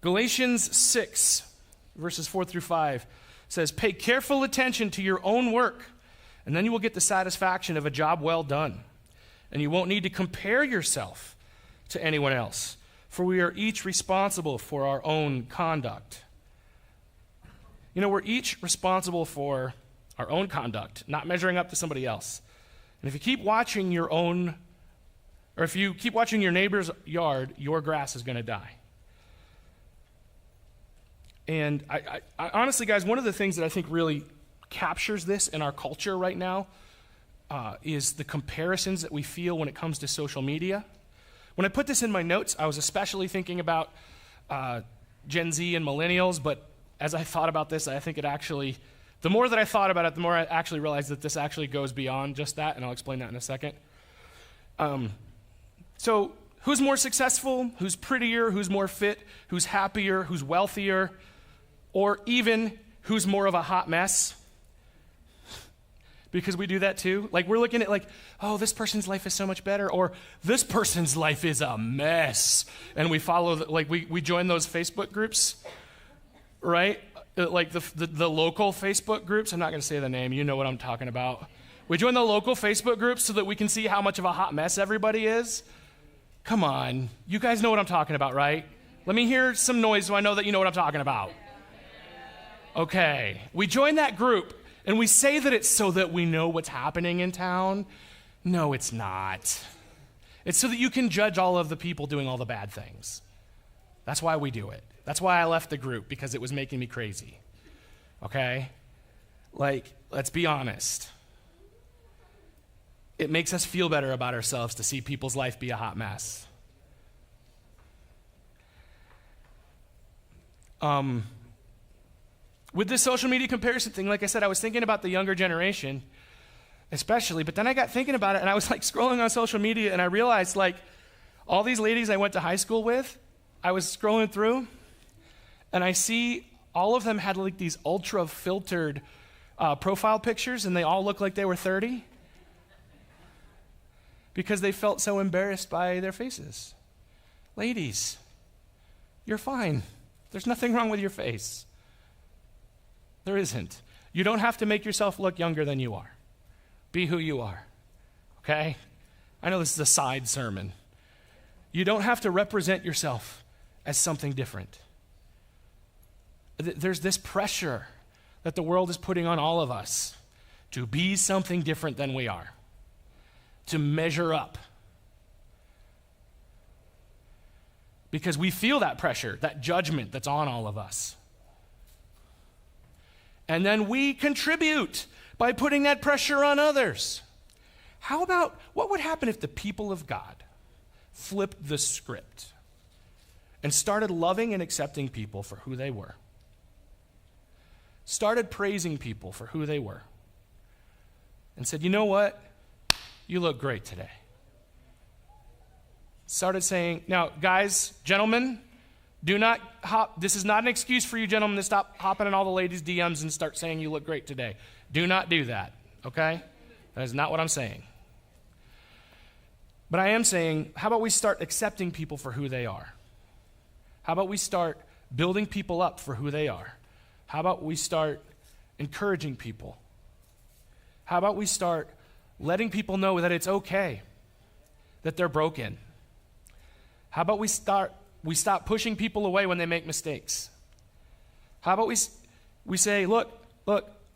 Galatians 6, verses 4 through 5 says, "Pay careful attention to your own work, and then you will get the satisfaction of a job well done. And you won't need to compare yourself to anyone else, for we are each responsible for our own conduct." You know, we're each responsible for our own conduct, not measuring up to somebody else. And if you keep watching your neighbor's yard, your grass is going to die. And I honestly, guys, one of the things that I think really captures this in our culture right now is the comparisons that we feel when it comes to social media. When I put this in my notes, I was especially thinking about Gen Z and millennials, but as I thought about this, I think the more that I thought about it, the more I actually realized that this actually goes beyond just that, and I'll explain that in a second. So who's more successful? Who's prettier? Who's more fit? Who's happier? Who's wealthier? Or even who's more of a hot mess? Because we do that too. Like, we're looking at oh, this person's life is so much better, or this person's life is a mess. And we follow, we join those Facebook groups, right? Like the local Facebook groups. I'm not going to say the name. You know what I'm talking about. We join the local Facebook groups so that we can see how much of a hot mess everybody is. Come on. You guys know what I'm talking about, right? Let me hear some noise so I know that you know what I'm talking about. Okay. We join that group, and we say that it's so that we know what's happening in town. No, it's not. It's so that you can judge all of the people doing all the bad things. That's why we do it. That's why I left the group, because it was making me crazy. Okay? Let's be honest. It makes us feel better about ourselves to see people's life be a hot mess. With this social media comparison thing, like I said, I was thinking about the younger generation, especially, but then I got thinking about it, and I was scrolling on social media, and I realized all these ladies I went to high school with, I was scrolling through, and I see all of them had these ultra filtered profile pictures, and they all looked like they were 30 because they felt so embarrassed by their faces. Ladies, you're fine. There's nothing wrong with your face. There isn't. You don't have to make yourself look younger than you are. Be who you are, okay? I know this is a side sermon. You don't have to represent yourself as something different. There's this pressure that the world is putting on all of us to be something different than we are, to measure up. Because we feel that pressure, that judgment that's on all of us. And then we contribute by putting that pressure on others. What would happen if the people of God flipped the script and started loving and accepting people for who they were? Started praising people for who they were. And said, you know what? You look great today. Started saying, now guys, gentlemen, do not hop. This is not an excuse for you gentlemen to stop hopping in all the ladies' DMs and start saying you look great today. Do not do that, okay? That is not what I'm saying. But I am saying, how about we start accepting people for who they are? How about we start building people up for who they are? How about we start encouraging people? How about we start letting people know that it's okay, that they're broken? How about we stop pushing people away when they make mistakes? How about we say, look,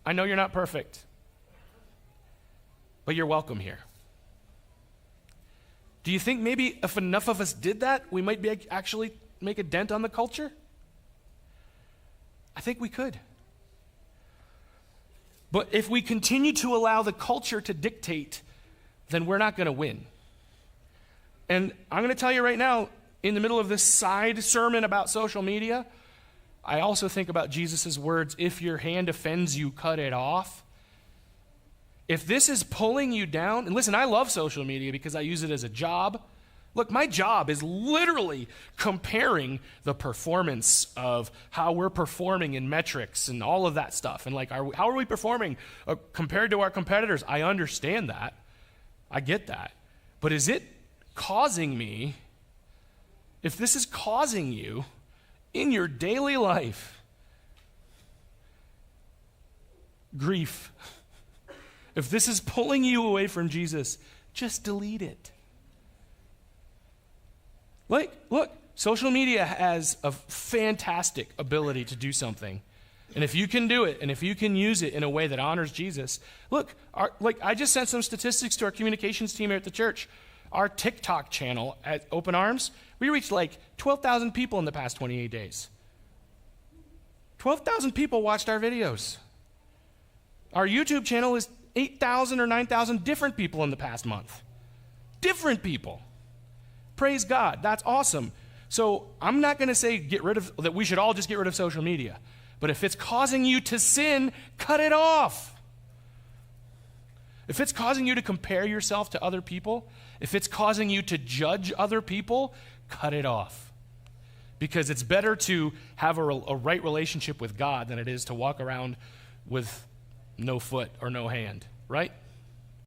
I know you're not perfect, but you're welcome here. Do you think maybe if enough of us did that, we might actually make a dent on the culture? I think we could. But if we continue to allow the culture to dictate, then we're not going to win. And I'm going to tell you right now, in the middle of this side sermon about social media, I also think about Jesus' words, if your hand offends you, cut it off. If this is pulling you down, and listen, I love social media because I use it as a job. Look, my job is literally comparing the performance of how we're performing in metrics and all of that stuff. And how are we performing compared to our competitors? I understand that. I get that. But is it causing me, if this is causing you in your daily life. Grief. If this is pulling you away from Jesus, just delete it. Look, social media has a fantastic ability to do something. And if you can do it, and if you can use it in a way that honors Jesus, look, I just sent some statistics to our communications team here at the church. Our TikTok channel at Open Arms, we reached like 12,000 people in the past 28 days. 12,000 people watched our videos. Our YouTube channel is 8,000 or 9,000 different people in the past month. Different people. Praise God. That's awesome. So I'm not going to say that we should all just get rid of social media. But if it's causing you to sin, cut it off. If it's causing you to compare yourself to other people, if it's causing you to judge other people, cut it off. Because it's better to have a right relationship with God than it is to walk around with no foot or no hand, right?